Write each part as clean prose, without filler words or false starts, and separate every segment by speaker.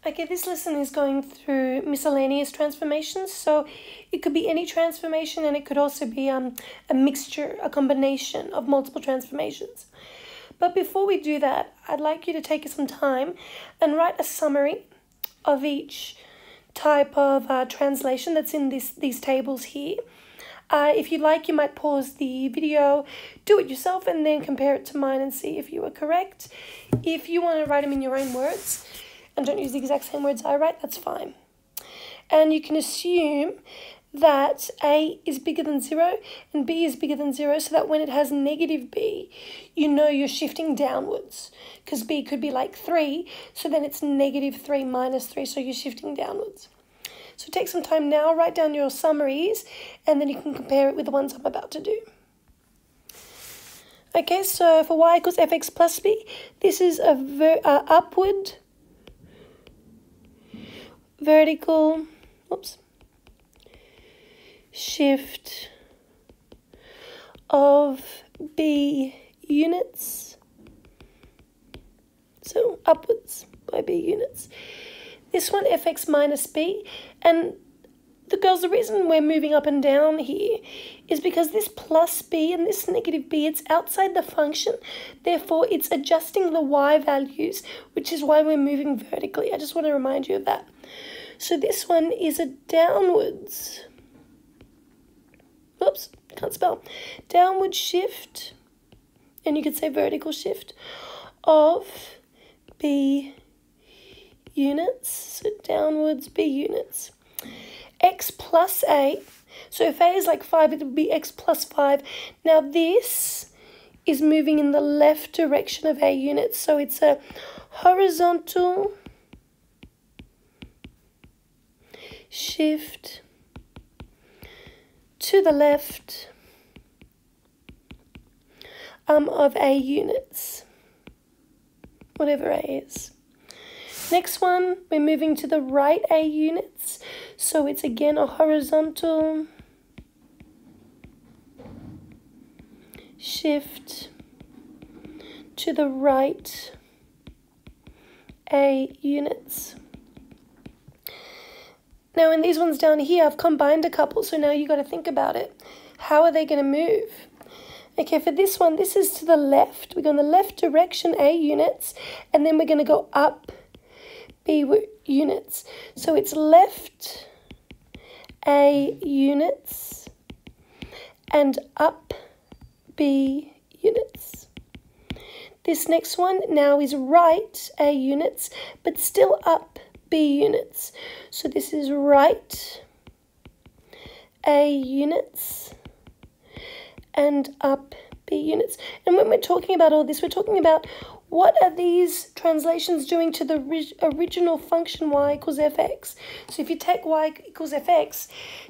Speaker 1: Okay, this lesson is going through miscellaneous transformations, so it could be any transformation and it could also be a mixture, a combination of multiple transformations. But before we do that, I'd like you to take some time and write a summary of each type of translation that's in these tables here. If you'd like, you might pause the video, do it yourself, and then compare it to mine and see if you were correct. If you want to write them in your own words, and don't use the exact same words I write, that's fine. And you can assume that A is bigger than 0 and B is bigger than 0, so that when it has negative B, you know you're shifting downwards. Because B could be like 3, so then it's negative 3 minus 3, so you're shifting downwards. So take some time now, write down your summaries, and then you can compare it with the ones I'm about to do. Okay, so for y equals fx plus b, this is a upward vertical shift of b units. So upwards by b units. This one, fx minus b, and the reason we're moving up and down here is because this plus b and this negative b, it's outside the function. Therefore, it's adjusting the y values, which is why we're moving vertically. I just want to remind you of that. So this one is a downwards, can't spell, downward shift, and you could say vertical shift of b units, so downwards b units. X plus a, so if a is like 5, it would be x plus 5. Now this is moving in the left direction of a units, so it's a horizontal shift to the left of a units, whatever a is. Next one, we're moving to the right a units, so it's again a horizontal shift to the right a units. Now in these ones down here, I've combined a couple, so now you got to think about it. How are they going to move? Okay, for this one, this is to the left. We go in the left direction a units, and then we're going to go up b units. So it's left a units and up b units. This next one now is right a units, but still up b units. So this is right a units and up b units. And when we're talking about all this, we're talking about what are these translations doing to the original function y equals fx. So if you take y equals fx,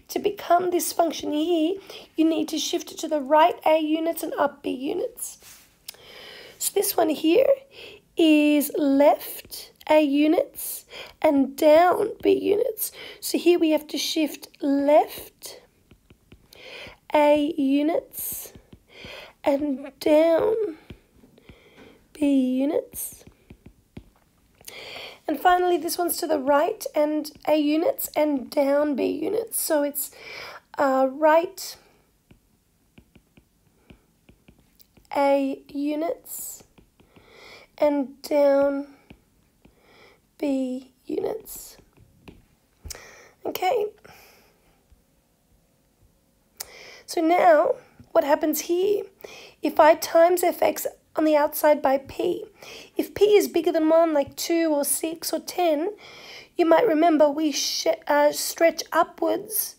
Speaker 1: to become this function here, you need to shift it to the right a units and up b units. So this one here is left a units and down b units. So here we have to shift left a units and down b units. And finally, this one's to the right and a units and down b units. So it's right a units and down b units. Okay. So now, what happens here? If I times fx on the outside by p, if p is bigger than 1, like 2 or 6 or 10, you might remember we stretch upwards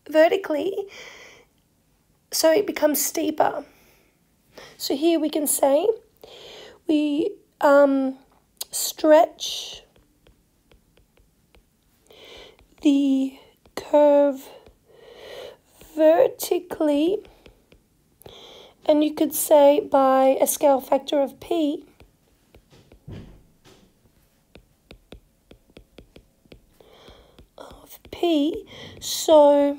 Speaker 1: vertically, so it becomes steeper. So here we can say we stretch the curve vertically, and you could say by a scale factor of p, so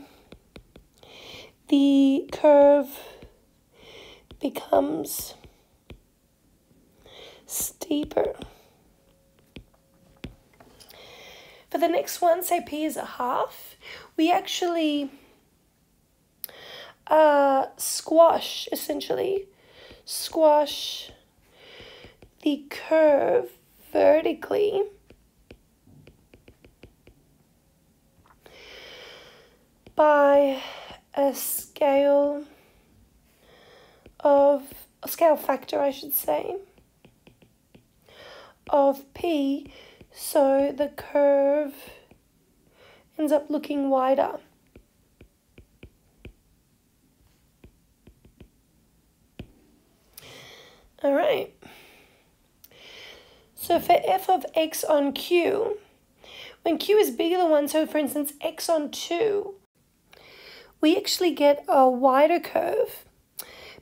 Speaker 1: the curve becomes steeper. for the next one, say p is a half, we actually squash the curve vertically by a scale factor, I should say, of p, so the curve ends up looking wider. All right. So for f of x on q, when q is bigger than 1, so for instance x on 2, we actually get a wider curve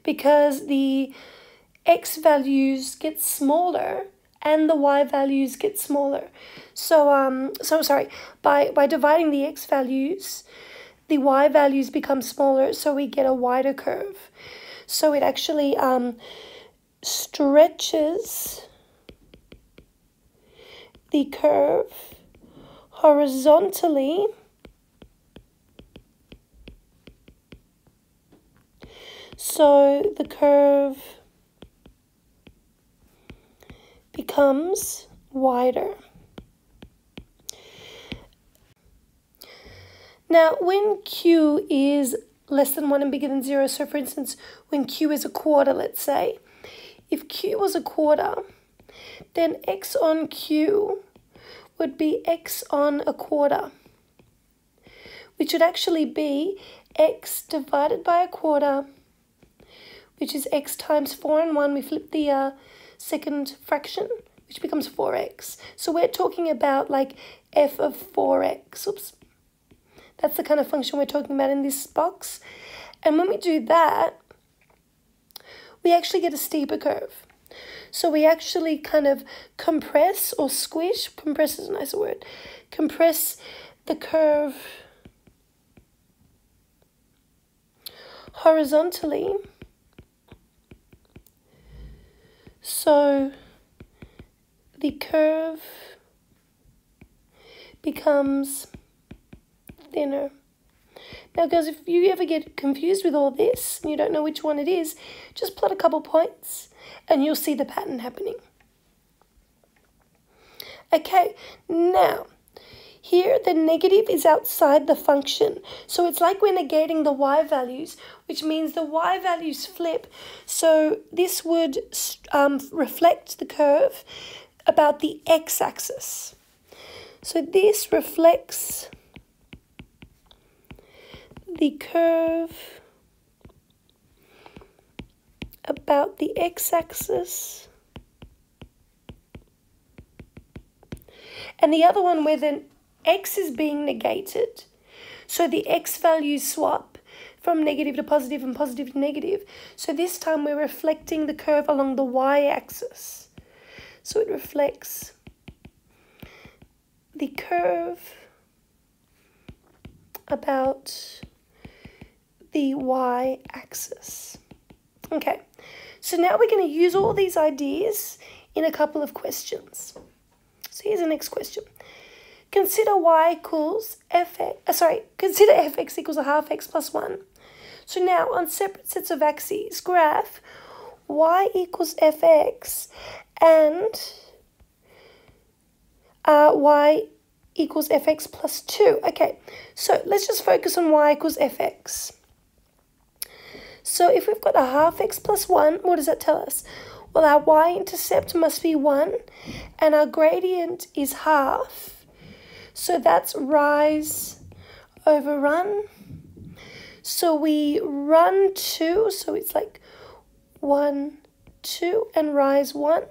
Speaker 1: because the x values get smaller and the y values get smaller. So by dividing the x values, the y values become smaller, so we get a wider curve. So it actually stretches the curve horizontally so the curve becomes wider. Now, when q is less than 1 and bigger than 0, so for instance, when q is a quarter, let's say, if q was a quarter, then x on q would be x on a quarter, which would actually be x divided by a quarter, which is x times 4 and 1. We flip the second fraction, which becomes 4x. So we're talking about like f of 4x. Oops. That's the kind of function we're talking about in this box. And when we do that, we actually get a steeper curve. So we actually kind of compress or squish, compress is a nicer word, compress the curve horizontally so the curve becomes thinner. Now guys, if you ever get confused with all this and you don't know which one it is, just plot a couple points and you'll see the pattern happening. Okay, now here the negative is outside the function. So it's like we're negating the y values, which means the y values flip. So this would reflect the curve about the x-axis. So this reflects the curve about the x-axis, and the other one where the x is being negated, so the x values swap from negative to positive and positive to negative. So this time we're reflecting the curve along the y-axis, so it reflects the curve about the y-axis. Okay, so now we're going to use all these ideas in a couple of questions. So here's the next question. Consider consider fx equals a half x plus 1. So now on separate sets of axes, graph y equals fx and y equals fx plus 2. Okay, so let's just focus on y equals fx. So if we've got a half x plus 1, what does that tell us? Well, our y-intercept must be 1, and our gradient is half. So that's rise over run. So we run 2, so it's like 1, 2, and rise 1.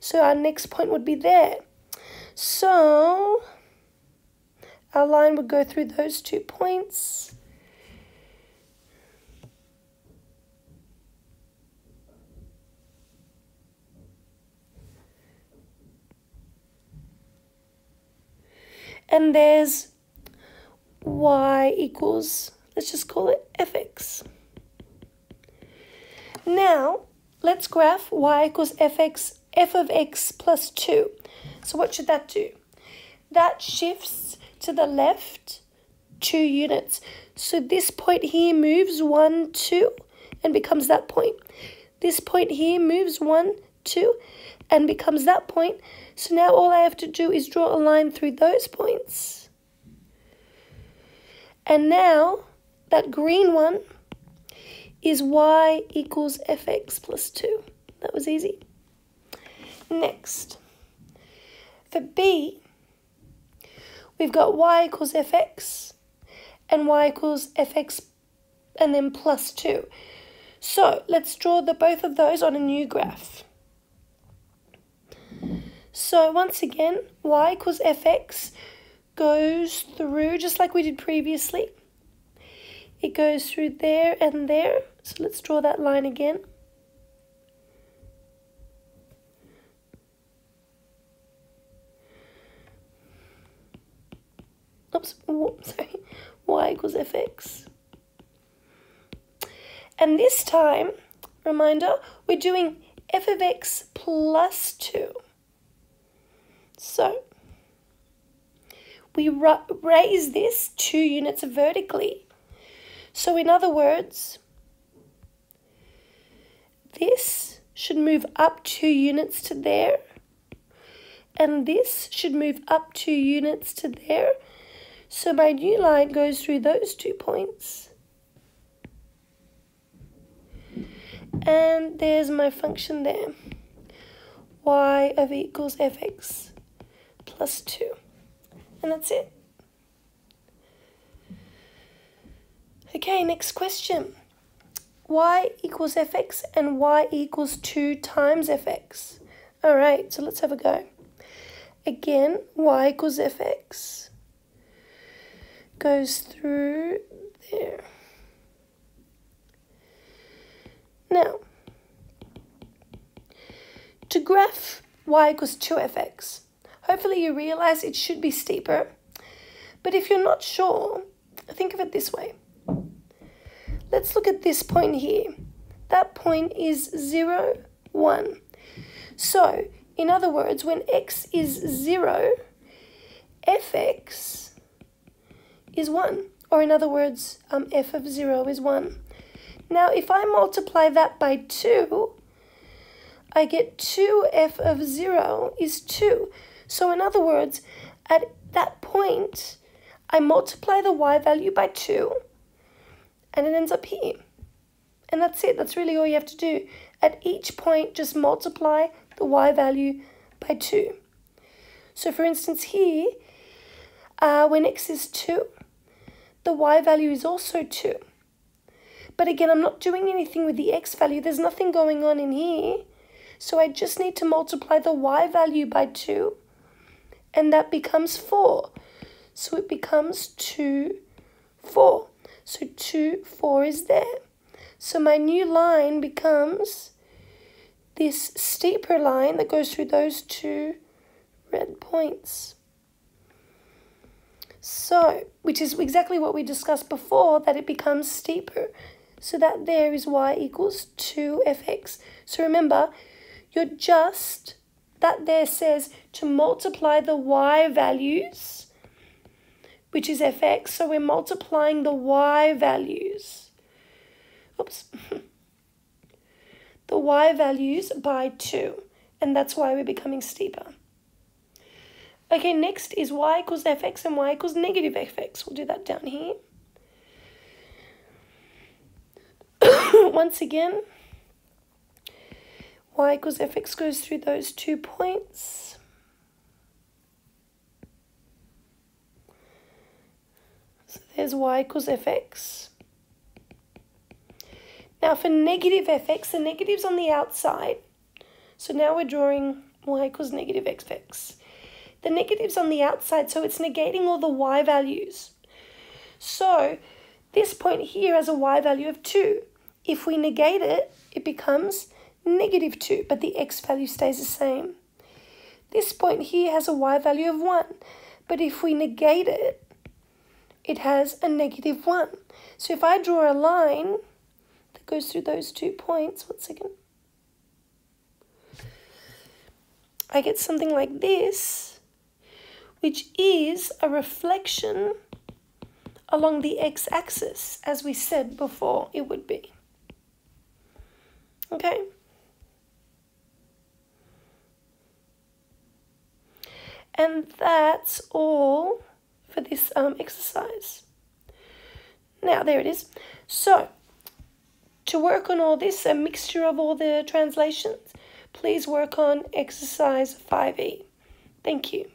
Speaker 1: So our next point would be there. So our line would go through those 2 points. And there's y equals, let's just call it fx. Now, let's graph y equals f of x plus 2. So what should that do? that shifts to the left 2 units. So this point here moves 1, 2, and becomes that point. This point here moves 1, 2, and becomes that point. So now all I have to do is draw a line through those points. And now that green one is y equals fx plus 2. That was easy. Next, for B, we've got y equals fx and y equals fx and then plus 2. So let's draw both of those on a new graph. So once again, y equals fx goes through, just like we did previously. It goes through there and there. So let's draw that line again. Oops, sorry. Y equals fx. And this time, reminder, we're doing f of x plus 2. So we raise this 2 units vertically. So in other words, this should move up 2 units to there, and this should move up 2 units to there. So my new line goes through those 2 points. And there's my function there. Y over equals fx plus 2. And that's it. Okay, next question. Y equals fx and y equals 2 times fx. Alright, so let's have a go. Again, y equals fx goes through there. Now, to graph y equals 2fx, hopefully you realize it should be steeper. But if you're not sure, think of it this way. Let's look at this point here. That point is 0, 1. So, in other words, when x is 0, fx is 1. Or in other words, f of 0 is 1. Now, if I multiply that by 2, I get 2f of 0 is 2. So in other words, at that point, I multiply the y value by 2, and it ends up here. And that's it. That's really all you have to do. At each point, just multiply the y value by 2. So for instance here, when x is 2, the y value is also 2. But again, I'm not doing anything with the x value. There's nothing going on in here. So I just need to multiply the y value by 2, and that becomes 4. So it becomes 2, 4. So 2, 4 is there. So my new line becomes this steeper line that goes through those 2 red points. So, which is exactly what we discussed before, that it becomes steeper. So that there is y equals 2fx. So remember, that there says to multiply the y values, which is fx. So we're multiplying the y values. Oops. The y values by 2. And that's why we're becoming steeper. Okay, next is y equals fx and y equals negative fx. We'll do that down here. Once again, y equals fx goes through those 2 points. So there's y equals fx. Now for negative fx, the negative's on the outside. So now we're drawing y equals negative fx. The negative's on the outside, so it's negating all the y values. So this point here has a y value of 2. If we negate it, it becomes negative 2, but the x value stays the same. This point here has a y value of 1, but if we negate it, it has a negative 1. So if I draw a line that goes through those 2 points, one second, I get something like this, which is a reflection along the x-axis, as we said before it would be. Okay? And that's all for this exercise. Now, there it is. So, to work on all this, a mixture of all the translations, please work on exercise 5E. Thank you.